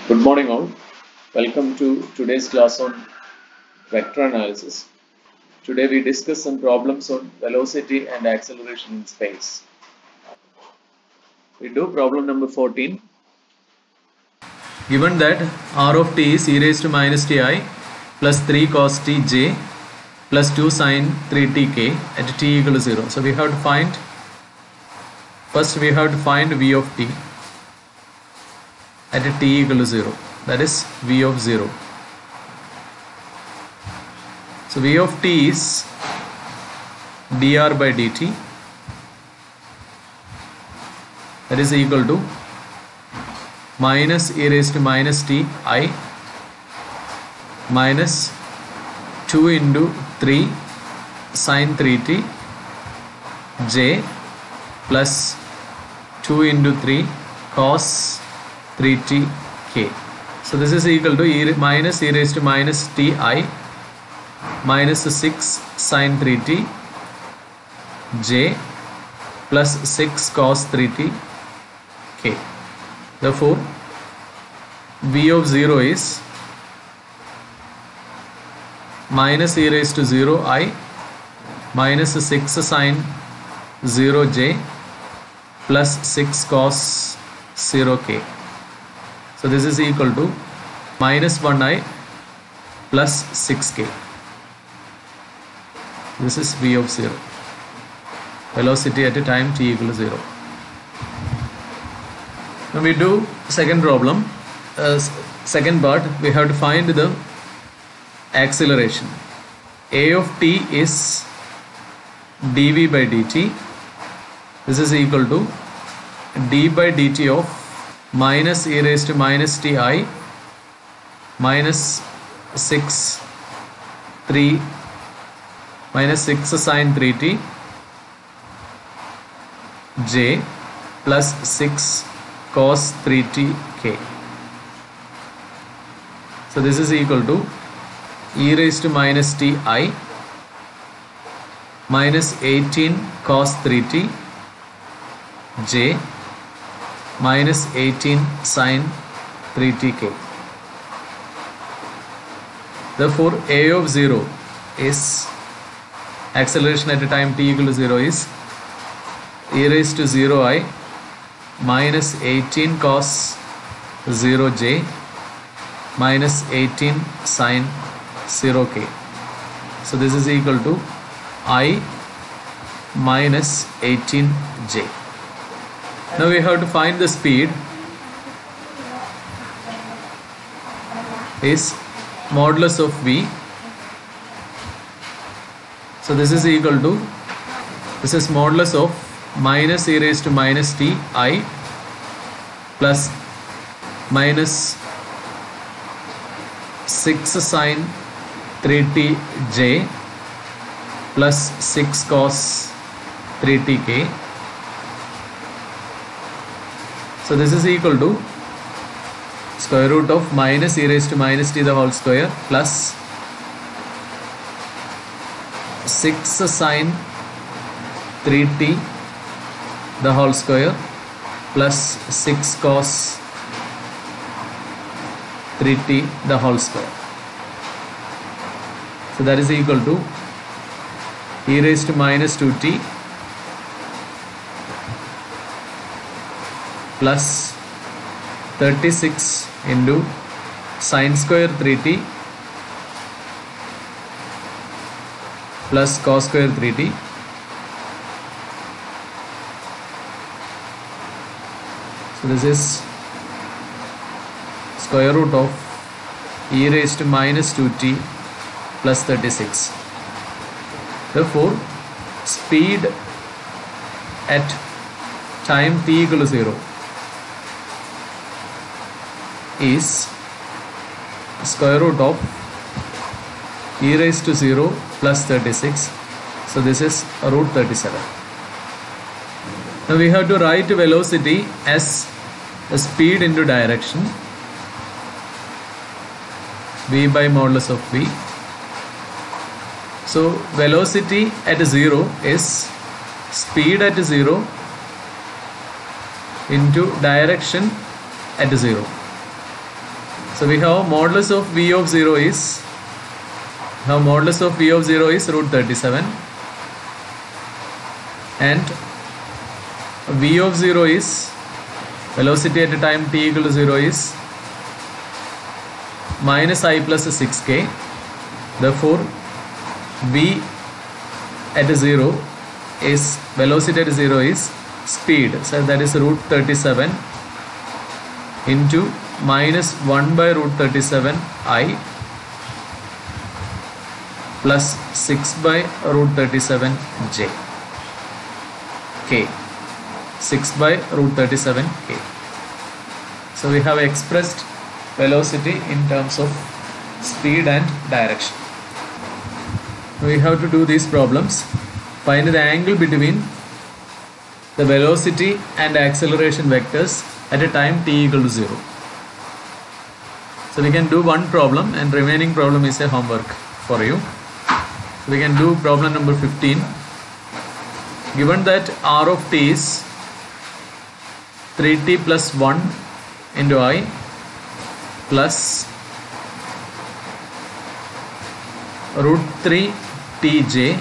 Good morning all. Welcome to today's class on vector analysis. Today we discuss some problems on velocity and acceleration in space. We do problem number 14. Given that r of t is e raised to minus ti plus 3 cos t j plus 2 sin 3 t k at t equal to 0. So we have to find, first we have to find v of t at t equal to 0. That is v of 0. So v of t is dr by dt, that is equal to minus e raised to minus t I minus 2 into 3 sin 3t j plus 2 into 3 cos 3t k. So this is equal to minus e raised to minus t I minus 6 sin 3t j plus 6 cos 3t k. Therefore v of 0 is minus e raised to 0 I minus 6 sin 0 j plus 6 cos 0 k. So this is equal to minus 1 I plus 6k. This is v of 0, velocity at a time t equal to 0. Now we do second problem. Second part, we have to find the acceleration. A of t is dv by dt. This is equal to d by dt of minus e raised to minus ti minus 6 sin 3t j plus 6 cos 3t k. So this is equal to e raised to minus ti minus 18 cos 3t j minus 18 sin 3t k. Therefore a of 0 is, acceleration at a time t equal to 0 is e raised to 0 I minus 18 cos 0 j minus 18 sin 0 k. So this is equal to I minus 18 j. Now we have to find the speed is modulus of v. So this is equal to, this is modulus of minus e raised to minus t I plus minus 6 sin 3t j plus 6 cos 3t k. So this is equal to square root of minus e raised to minus t the whole square plus 6 sin 3t the whole square plus 6 cos 3t the whole square. So that is equal to e raised to minus 2t plus 36 into sin square 3t plus cos square 3t so this is square root of e raised to minus 2t plus 36. Therefore speed at time t equal to 0 is square root of e raised to 0 plus 36. So this is root 37. Now we have to write velocity as a speed into direction, v by modulus of v. So velocity at 0 is speed at 0 into direction at 0. So we have modulus of v of 0 is root 37, and v of 0 is velocity at a time t equal to 0 is minus I plus 6k. Therefore v at 0 is velocity at 0 is speed, so that is root 37 into minus 1 by root 37 I plus 6 by root 37 j k, 6 by root 37 k. So we have expressed velocity in terms of speed and direction. We have to do these problems. Find the angle between the velocity and acceleration vectors at a time t equal to 0. So we can do one problem, and remaining problem is a homework for you. So we can do problem number 15. Given that r of t is 3t plus 1 into I plus root 3 tj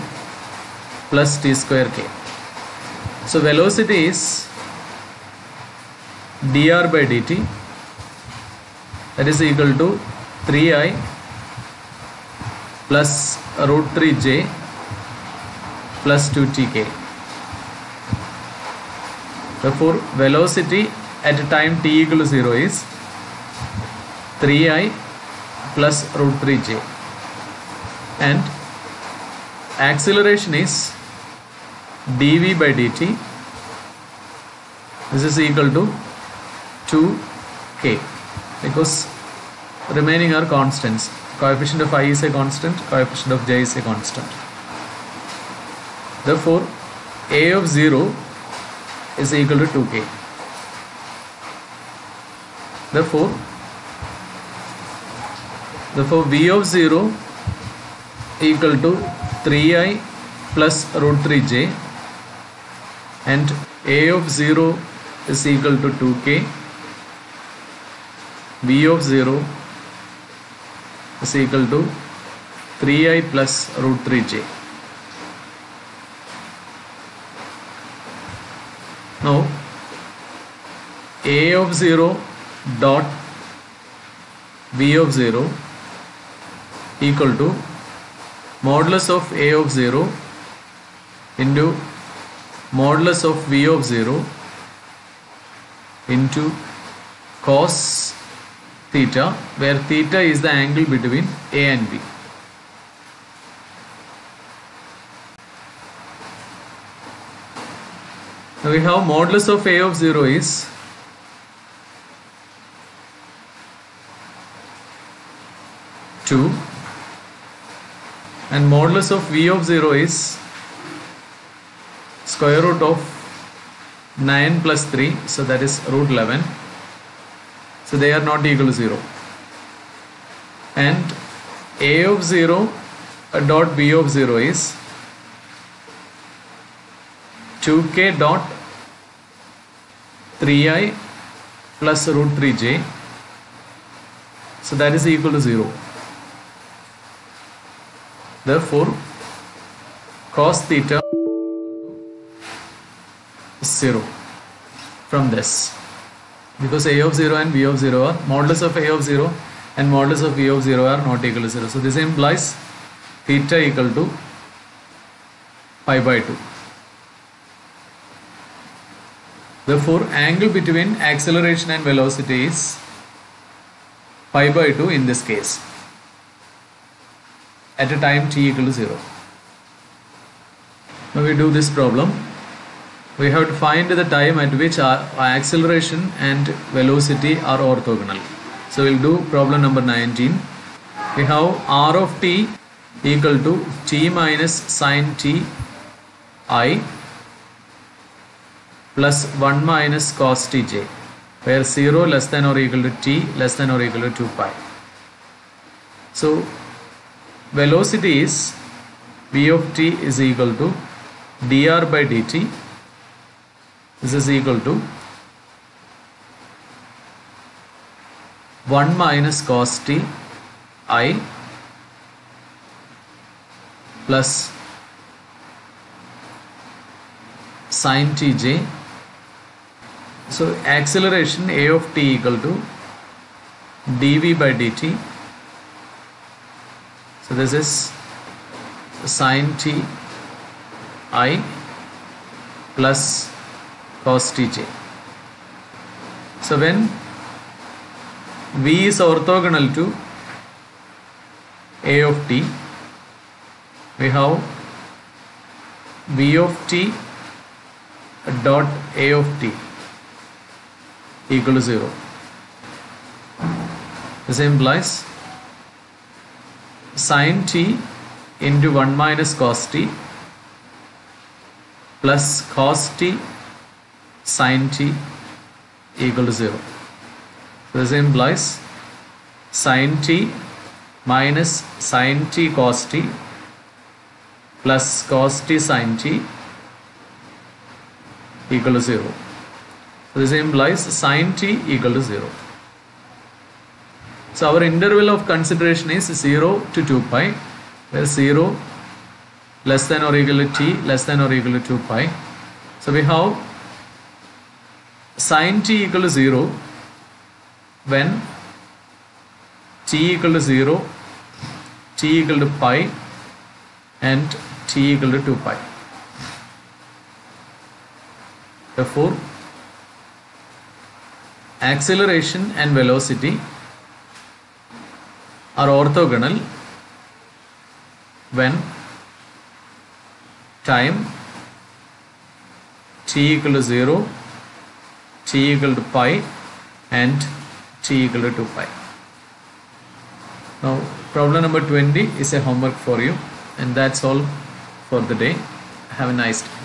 plus t square k. So velocity is dr by dt, that is equal to 3I plus root 3j plus 2tk. Therefore velocity at a time t equal to 0 is 3I plus root 3j, and acceleration is dv by dt, this is equal to 2k, because remaining are constants. Coefficient of I is a constant, coefficient of j is a constant. Therefore a of 0 is equal to 2k. Therefore v of 0 equal to 3I plus root 3j, and a of 0 is equal to 2k. v of 0 is equal to 3I plus root 3j. Now a of 0 dot v of 0 equal to modulus of a of 0 into modulus of v of 0 into cos theta, where theta is the angle between a and b. Now we have modulus of a of 0 is two, and modulus of v of 0 is square root of 9 plus 3, so that is root 11. So they are not equal to 0. And a of 0 dot v of 0 is 2k dot 3I plus root 3j, so that is equal to 0. Therefore cos theta is 0 from this, because a of 0 and v of 0 are modulus of a of 0 and modulus of v of 0 are not equal to 0. So this implies theta equal to pi by 2. Therefore angle between acceleration and velocity is pi by 2 in this case at a time t equal to 0. Now we do this problem. We have to find the time at which our acceleration and velocity are orthogonal. So we'll do problem number 19. We have r of t equal to t minus sine t I plus 1 minus cos tj, where 0 less than or equal to t less than or equal to 2 pi. So velocity is v of t is equal to dr by dt. This is equal to 1 minus cos t I plus sin tj. So acceleration a of t equal to dv by dt. So this is sin t I plus cos tj. So when v is orthogonal to a of t, we have v of t dot a of t equal to 0. This implies sin t into 1 minus cos t plus cos t sin t equal to 0. So this implies sin t minus sin t cos t plus cos t sin t equal to 0. So this implies sin t equal to 0. So our interval of consideration is 0 to 2 pi, where 0 less than or equal to t less than or equal to 2 pi. So we have sin t equal to 0 when t equal to 0, t equal to pi and t equal to 2 pi. Therefore, acceleration and velocity are orthogonal when time t equal to 0, t equal to pi and t equal to 2 pi. Now problem number 20 is a homework for you, and that's all for the day. Have a nice day.